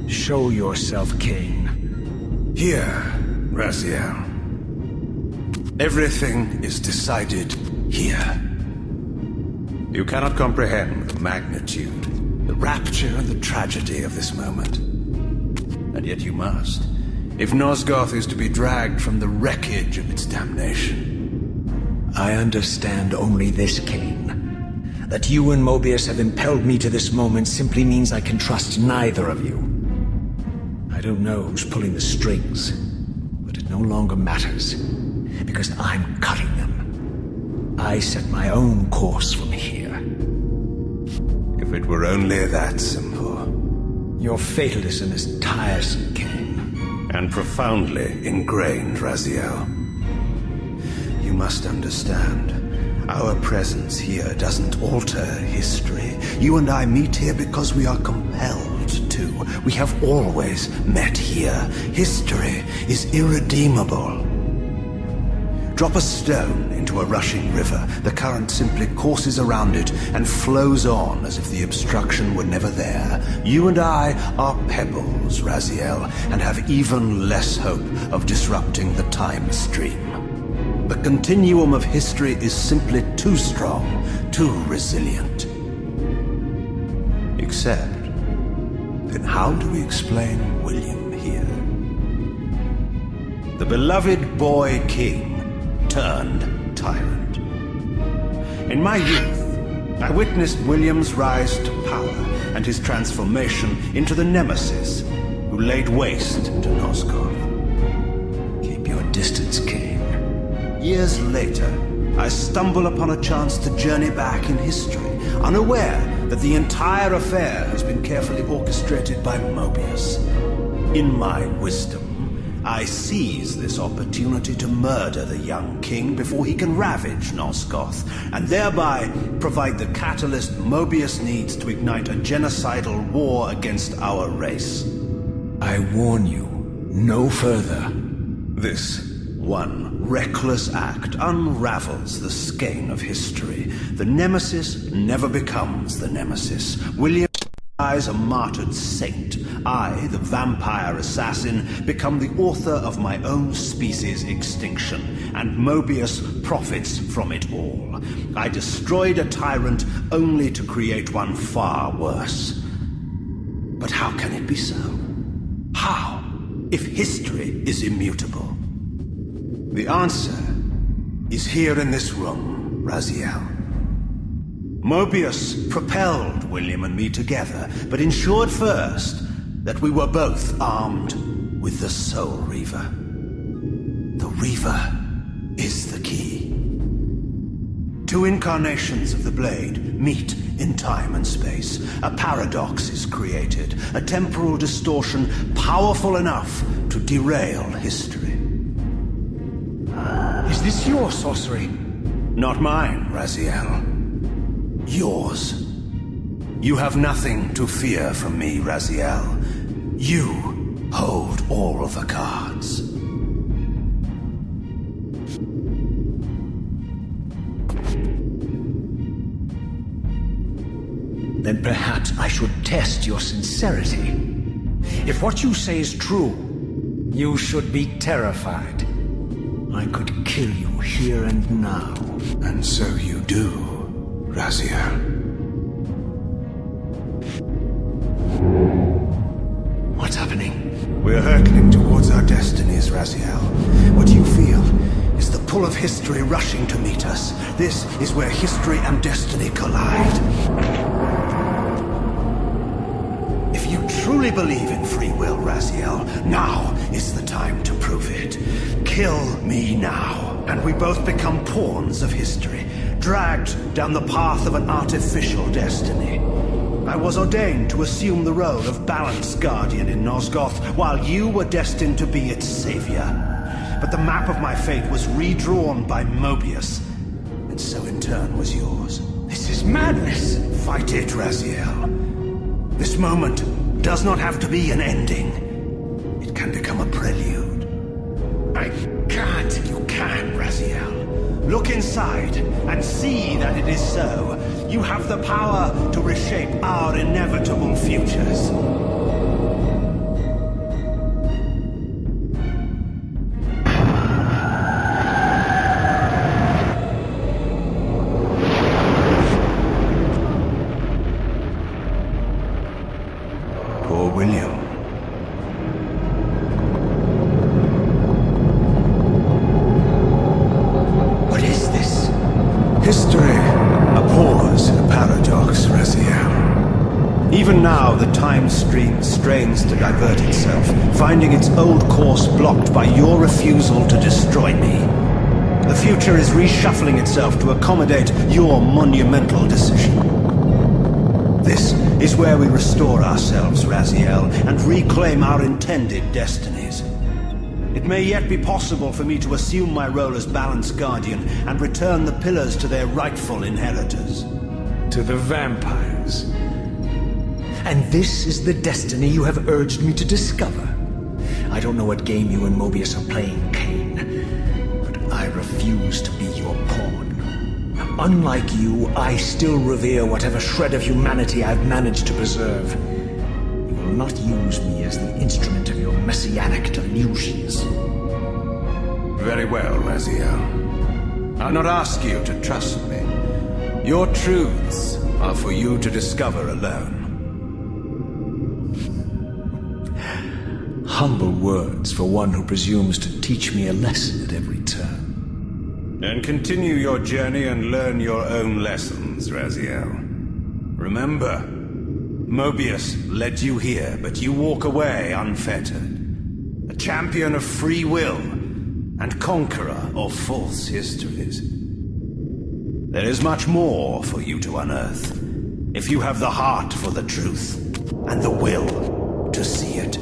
Show yourself, Kain. Here, Raziel. Everything is decided here. You cannot comprehend the magnitude, the rapture and the tragedy of this moment. And yet you must, if Nosgoth is to be dragged from the wreckage of its damnation. I understand only this, Kain. That you and Moebius have impelled me to this moment simply means I can trust neither of you. I don't know who's pulling the strings, but it no longer matters, because I'm cutting them. I set my own course from here. If it were only that simple. Your fatalism is tiresome, Kain. And profoundly ingrained, Raziel. You must understand, our presence here doesn't alter history. You and I meet here because we are compelled to. We have always met here. History is irredeemable. Drop a stone into a rushing river. The current simply courses around it and flows on as if the obstruction were never there. You and I are pebbles, Raziel, and have even less hope of disrupting the time stream. The continuum of history is simply too strong, too resilient. Except, then how do we explain William here? The beloved boy king turned tyrant. In my youth, I witnessed William's rise to power and his transformation into the nemesis who laid waste to Nosgoth. Keep your distance, Kain. Years later, I stumble upon a chance to journey back in history, unaware that the entire affair has been carefully orchestrated by Moebius. In my wisdom, I seize this opportunity to murder the young king before he can ravage Nosgoth, and thereby provide the catalyst Moebius needs to ignite a genocidal war against our race. I warn you, no further. This one reckless act unravels the skein of history. The nemesis never becomes the nemesis. William dies a martyred saint. I, the vampire assassin, become the author of my own species' extinction, and Moebius profits from it all. I destroyed a tyrant only to create one far worse. But how can it be so? How, if history is immutable? The answer is here in this room, Raziel. Moebius propelled William and me together, but ensured first that we were both armed with the Soul Reaver. The Reaver is the key. Two incarnations of the blade meet in time and space. A paradox is created, a temporal distortion powerful enough to derail history. Is this your sorcery? Not mine, Raziel. Yours. You have nothing to fear from me, Raziel. You hold all the cards. Then perhaps I should test your sincerity. If what you say is true, you should be terrified. I could kill you here and now. And so you do, Raziel. What's happening? We're hurtling towards our destinies, Raziel. What you feel is the pull of history rushing to meet us. This is where history and destiny collide. If you truly believe in free will, Raziel, now is the time to prove it. Kill me now, and we both become pawns of history, dragged down the path of an artificial destiny. I was ordained to assume the role of Balance Guardian in Nosgoth, while you were destined to be its savior. But the map of my fate was redrawn by Moebius, and so in turn was yours. This is madness! Fight it, Raziel. This moment does not have to be an ending. It can become a prelude. I can't. You can, Raziel. Look inside and see that it is so. You have the power to reshape our inevitable futures. Poor William. What is this? History. A pause, a paradox, Raziel. Even now, the time stream strains to divert itself, finding its old course blocked by your refusal to destroy me. The future is reshuffling itself to accommodate your monumental decision. This is where we restore ourselves, Raziel, and reclaim our intended destinies. It may yet be possible for me to assume my role as Balance Guardian and return the pillars to their rightful inheritors. To the vampires. And this is the destiny you have urged me to discover. I don't know what game you and Moebius are playing, Kain, but I refuse to be your pawn. Unlike you, I still revere whatever shred of humanity I've managed to preserve. You will not use me as the instrument of your messianic delusions. Very well, Raziel. I'll not ask you to trust me. Your truths are for you to discover alone. Humble words for one who presumes to teach me a lesson at every turn. Then continue your journey and learn your own lessons, Raziel. Remember, Moebius led you here, but you walk away unfettered. A champion of free will and conqueror of false histories. There is much more for you to unearth, if you have the heart for the truth and the will to see it.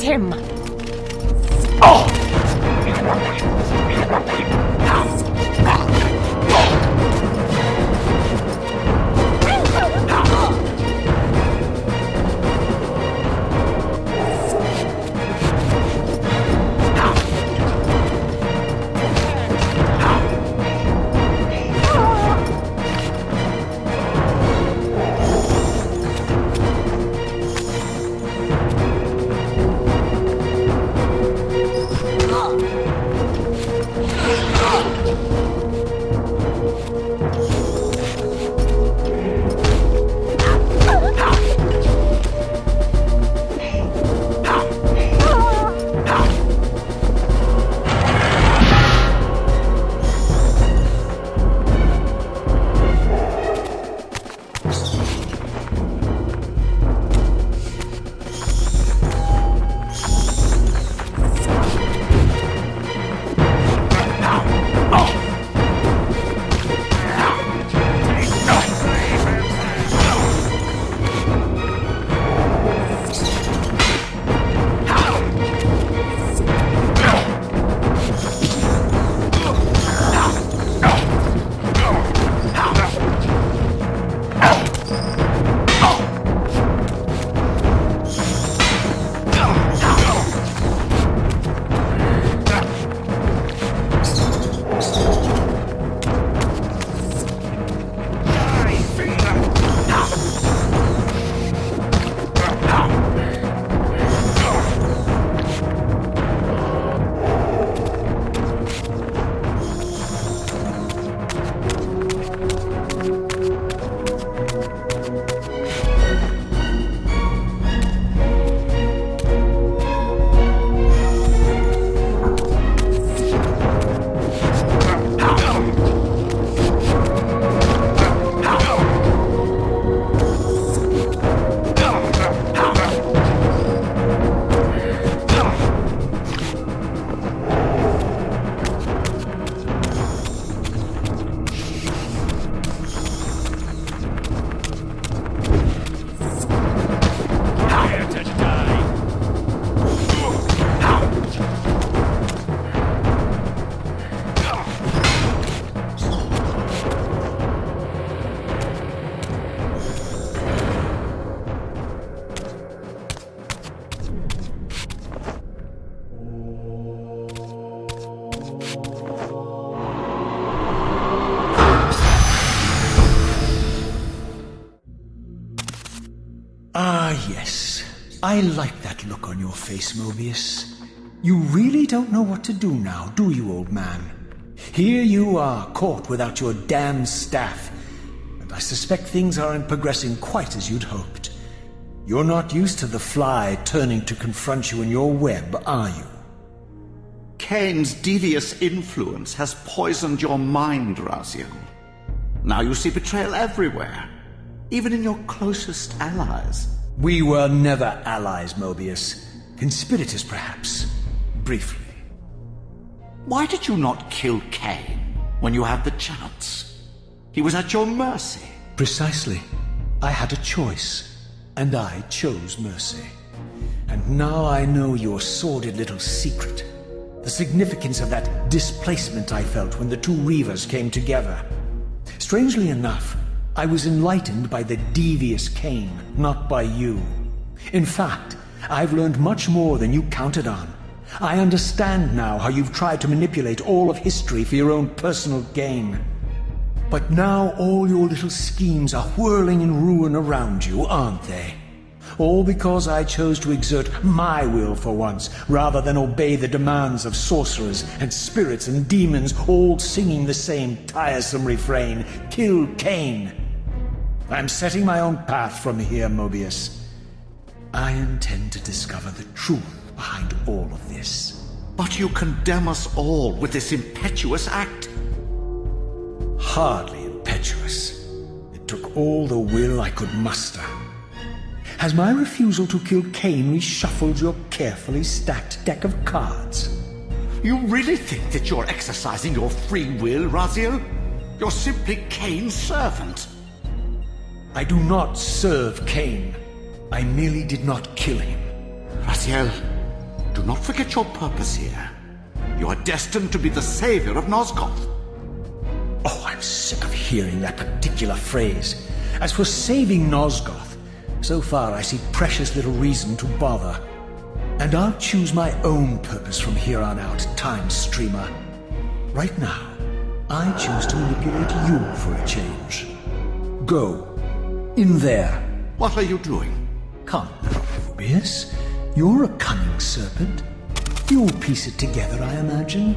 him! Yes. I like that look on your face, Moebius. You really don't know what to do now, do you, old man? Here you are, caught without your damned staff. And I suspect things aren't progressing quite as you'd hoped. You're not used to the fly turning to confront you in your web, are you? Kain's devious influence has poisoned your mind, Raziel. Now you see betrayal everywhere, even in your closest allies. We were never allies, Moebius. Conspirators, perhaps. Briefly. Why did you not kill Kain when you had the chance? He was at your mercy. Precisely. I had a choice, and I chose mercy. And now I know your sordid little secret. The significance of that displacement I felt when the two Reavers came together. Strangely enough, I was enlightened by the devious Kain, not by you. In fact, I've learned much more than you counted on. I understand now how you've tried to manipulate all of history for your own personal gain. But now all your little schemes are whirling in ruin around you, aren't they? All because I chose to exert my will for once, rather than obey the demands of sorcerers and spirits and demons, all singing the same tiresome refrain, "Kill Kain." I'm setting my own path from here, Moebius. I intend to discover the truth behind all of this. But you condemn us all with this impetuous act. Hardly impetuous. It took all the will I could muster. Has my refusal to kill Kain reshuffled your carefully stacked deck of cards? You really think that you're exercising your free will, Raziel? You're simply Kain's servant. I do not serve Kain. I merely did not kill him. Raziel, Do not forget your purpose here. You are destined to be the savior of Nosgoth. Oh, I'm sick of hearing that particular phrase. As for saving Nosgoth, so far I see precious little reason to bother. And I'll choose my own purpose from here on out, time streamer. Right now, I choose to manipulate you for a change. Go. In there. What are you doing? Come now, Moebius. You're a cunning serpent. You'll piece it together, I imagine.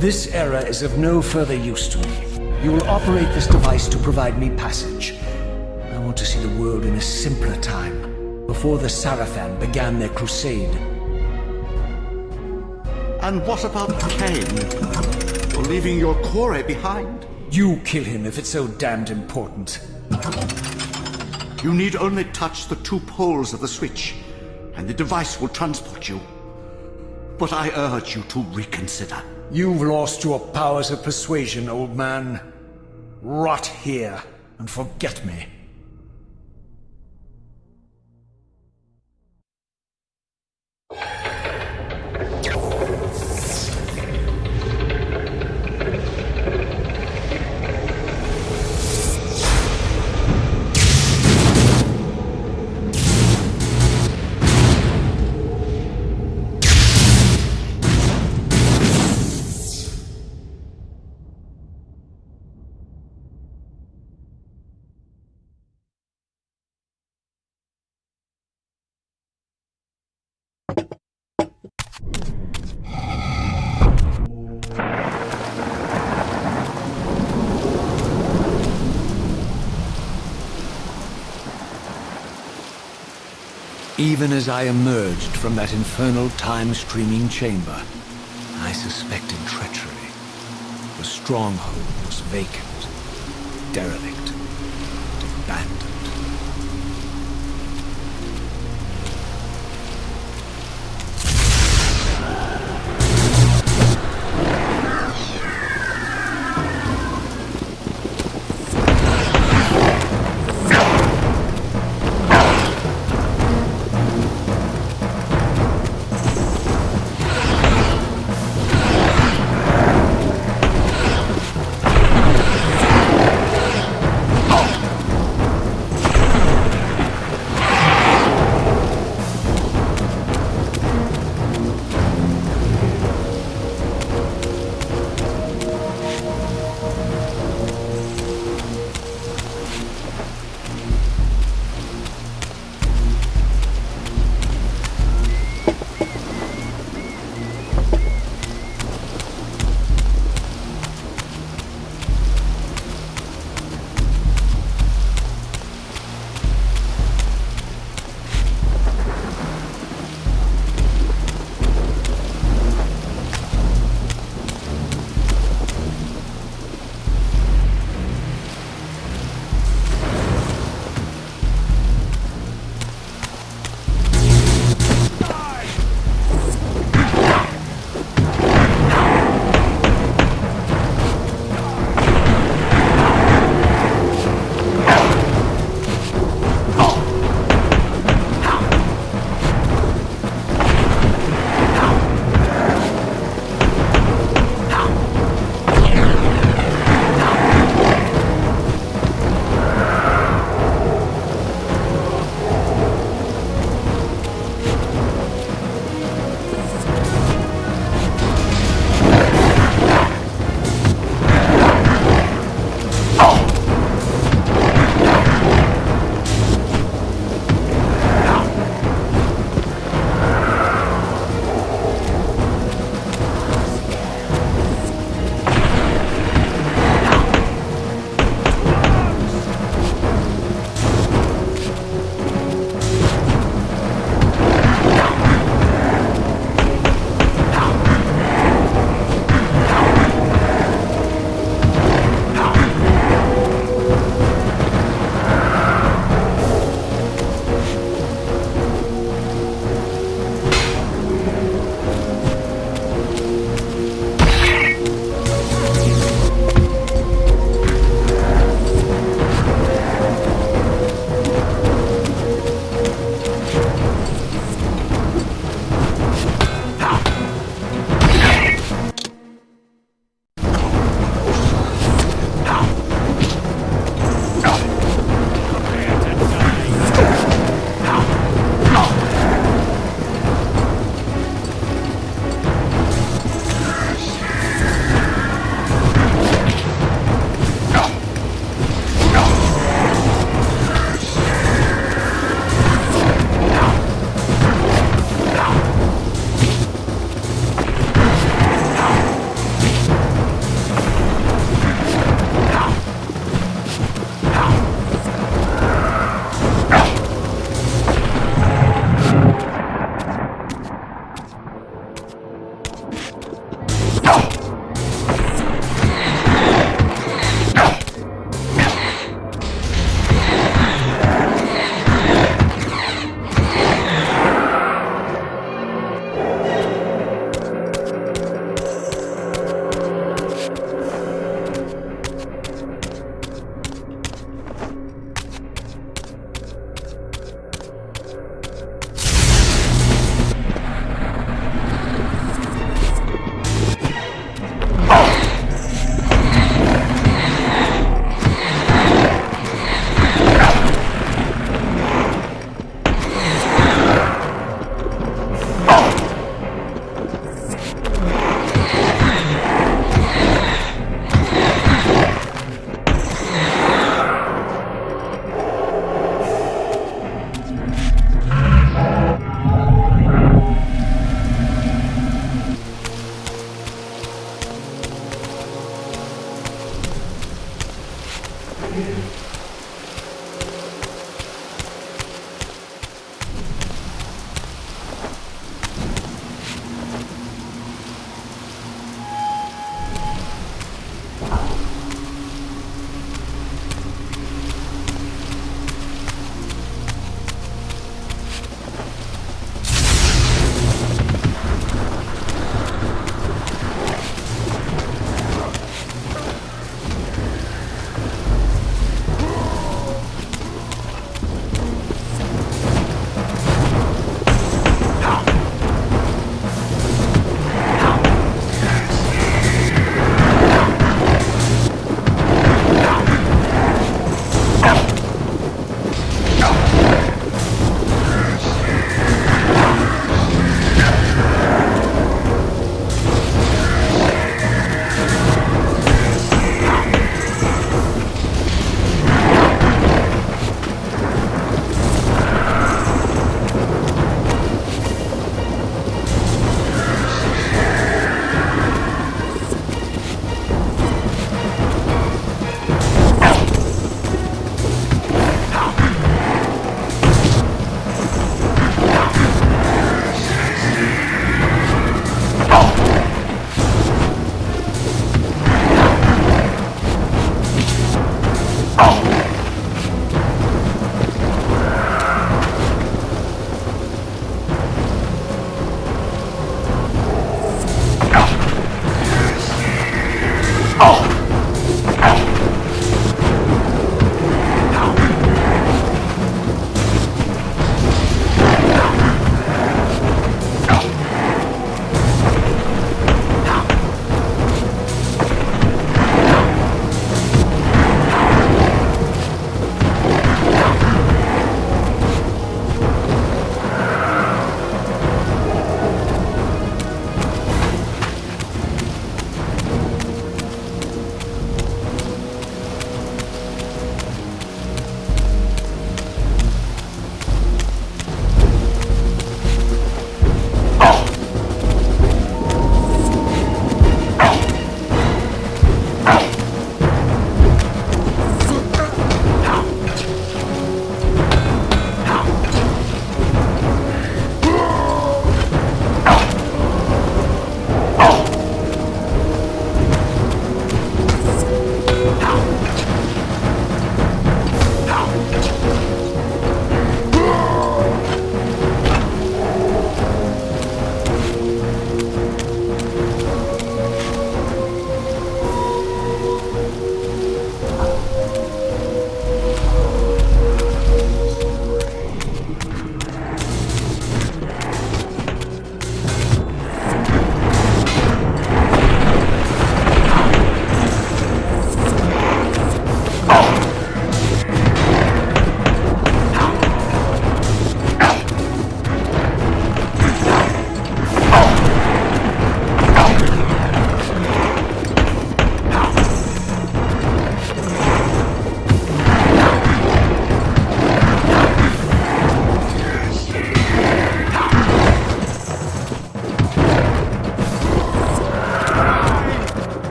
This error is of no further use to me. You will operate this device to provide me passage. I want to see the world in a simpler time, before the Sarafan began their crusade. And what about Kain? You're leaving your core behind? You kill him if it's so damned important. You need only touch the 2 poles of the switch, and the device will transport you. But I urge you to reconsider. You've lost your powers of persuasion, old man. Rot here and forget me. Even as I emerged from that infernal time-streaming chamber, I suspected treachery. The stronghold was vacant, derelict, abandoned.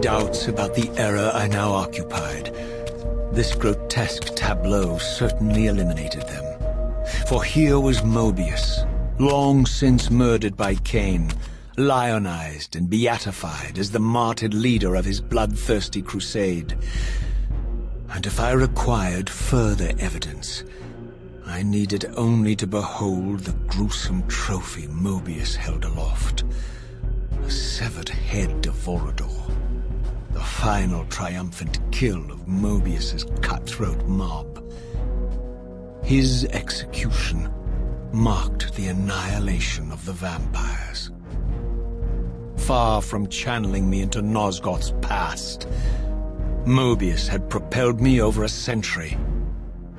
doubts about the era I now occupied, this grotesque tableau certainly eliminated them. For here was Moebius, long since murdered by Kain, lionized and beatified as the martyred leader of his bloodthirsty crusade. And if I required further evidence, I needed only to behold the gruesome trophy Moebius held aloft. The severed head of Vorador, the final triumphant kill of Moebius's cutthroat mob. His execution marked the annihilation of the vampires. Far from channeling me into Nosgoth's past, Moebius had propelled me over a century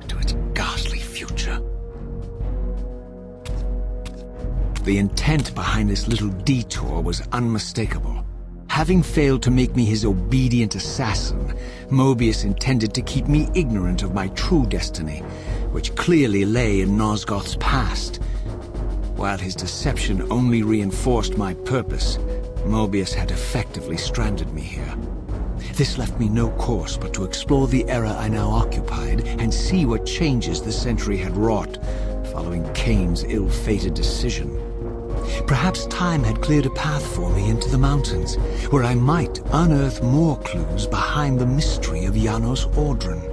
into its ghastly future. The intent behind this little detour was unmistakable. Having failed to make me his obedient assassin, Moebius intended to keep me ignorant of my true destiny, which clearly lay in Nosgoth's past. While his deception only reinforced my purpose, Moebius had effectively stranded me here. This left me no course but to explore the era I now occupied and see what changes the century had wrought following Kain's ill-fated decision. Perhaps time had cleared a path for me into the mountains, where I might unearth more clues behind the mystery of Janos Audron.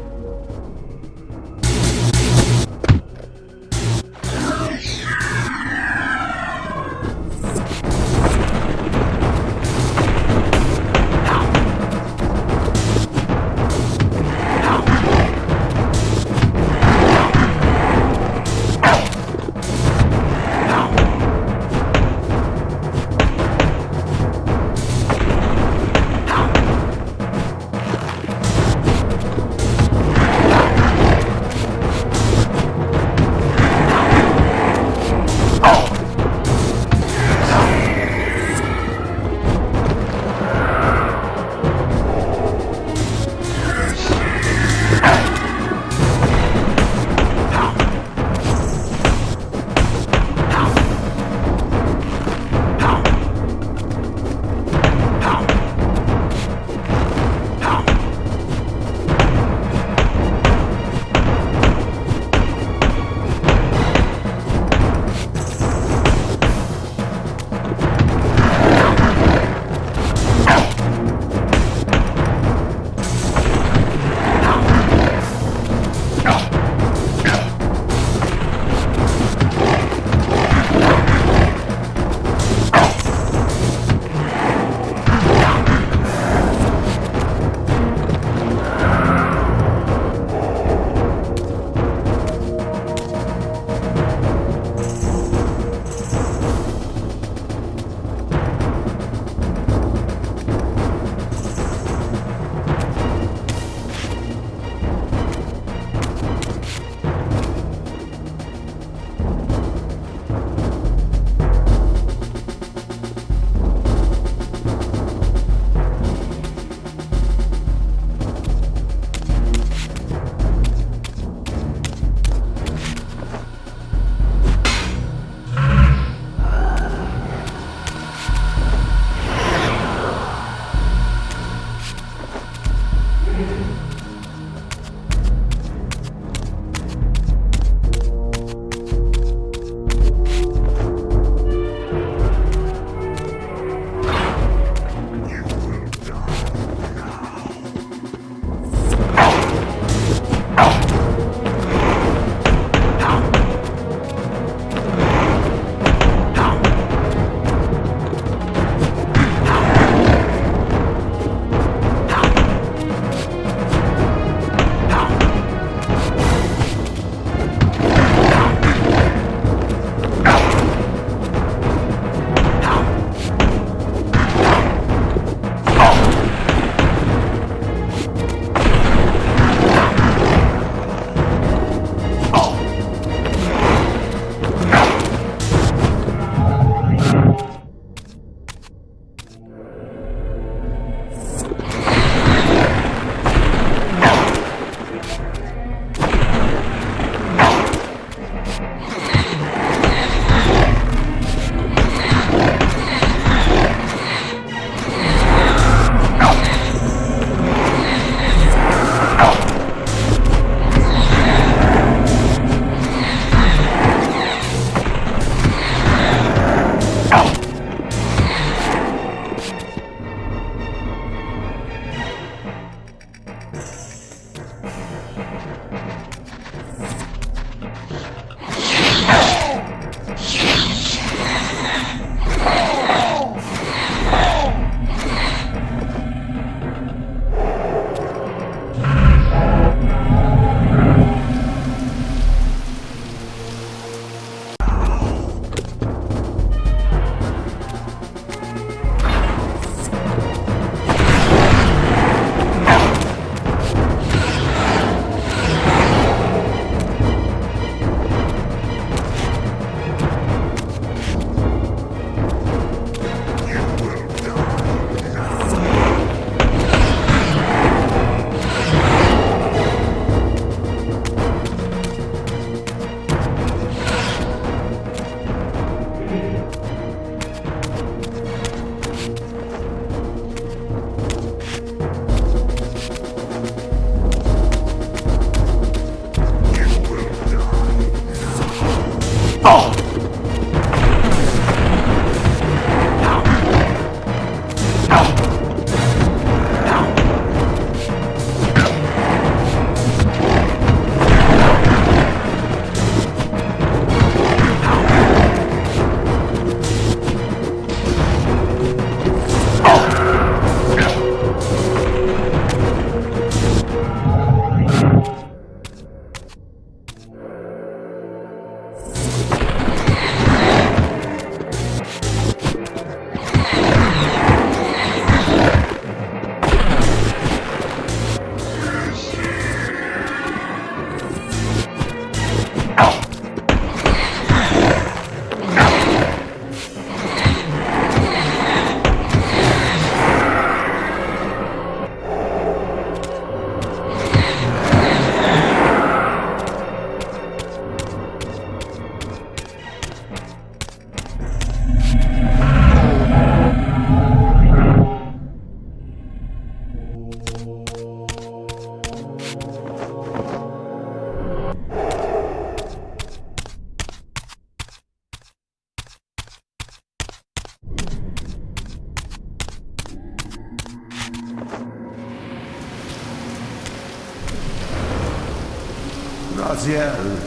Raziel.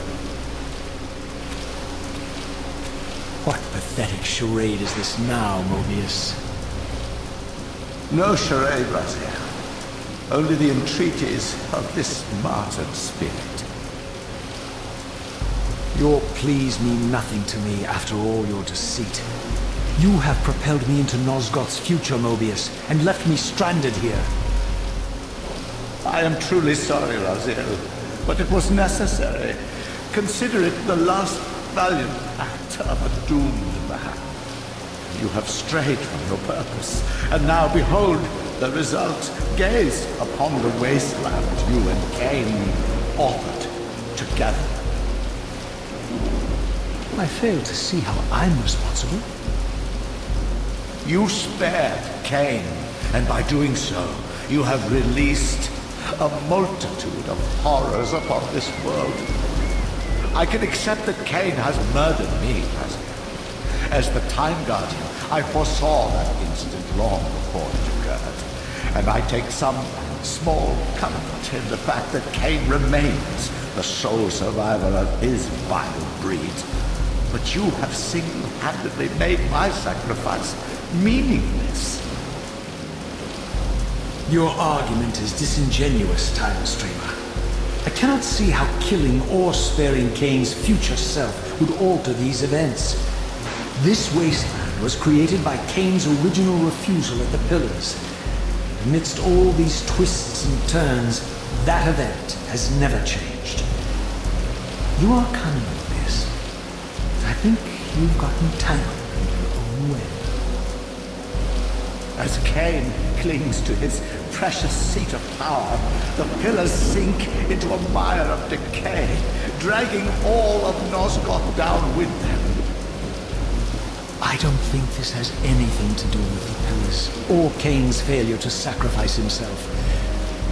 What pathetic charade is this now, Moebius? No charade, Raziel. Only the entreaties of this martyred spirit. Your pleas mean nothing to me after all your deceit. You have propelled me into Nosgoth's future, Moebius, and left me stranded here. I am truly sorry, Raziel, but it was necessary. Consider it the last valiant act of a doomed man. You have strayed from your purpose, and now behold the result. Gaze upon the wasteland you and Kain authored together. I fail to see how I'm responsible. You spared Kain, and by doing so, you have released a multitude of horrors upon this world. I can accept that Kain has murdered me, as the Time Guardian. I foresaw that incident long before it occurred, and I take some small comfort in the fact that Kain remains the sole survivor of his vile breed. But you have single-handedly made my sacrifice meaningless. Your argument is disingenuous, Time Streamer. I cannot see how killing or sparing Kain's future self would alter these events. This wasteland was created by Kain's original refusal at the Pillars. Amidst all these twists and turns, that event has never changed. You are cunning with this. I think you've gotten tangled in your own way. As Kain clings to his precious seat of power, the pillars sink into a mire of decay, dragging all of Nosgoth down with them. I don't think this has anything to do with the pillars, or Kain's failure to sacrifice himself.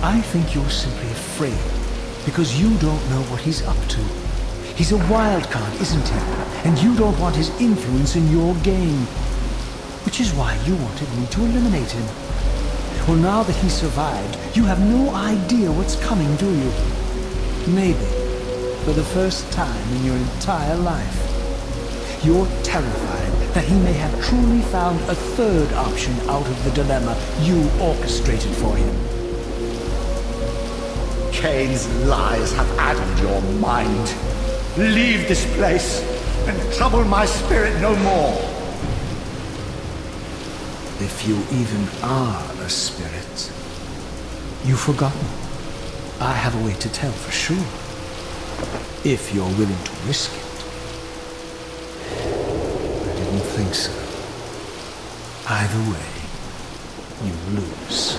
I think you're simply afraid, because you don't know what he's up to. He's a wild card, isn't he? And you don't want his influence in your game. Which is why you wanted me to eliminate him. Well, now that he survived, you have no idea what's coming, do you? Maybe, for the first time in your entire life, you're terrified that he may have truly found a third option out of the dilemma you orchestrated for him. Kain's lies have addled your mind. Leave this place and trouble my spirit no more. If you even are a spirit. You've forgotten. I have a way to tell for sure. If you're willing to risk it. I didn't think so. Either way, you lose.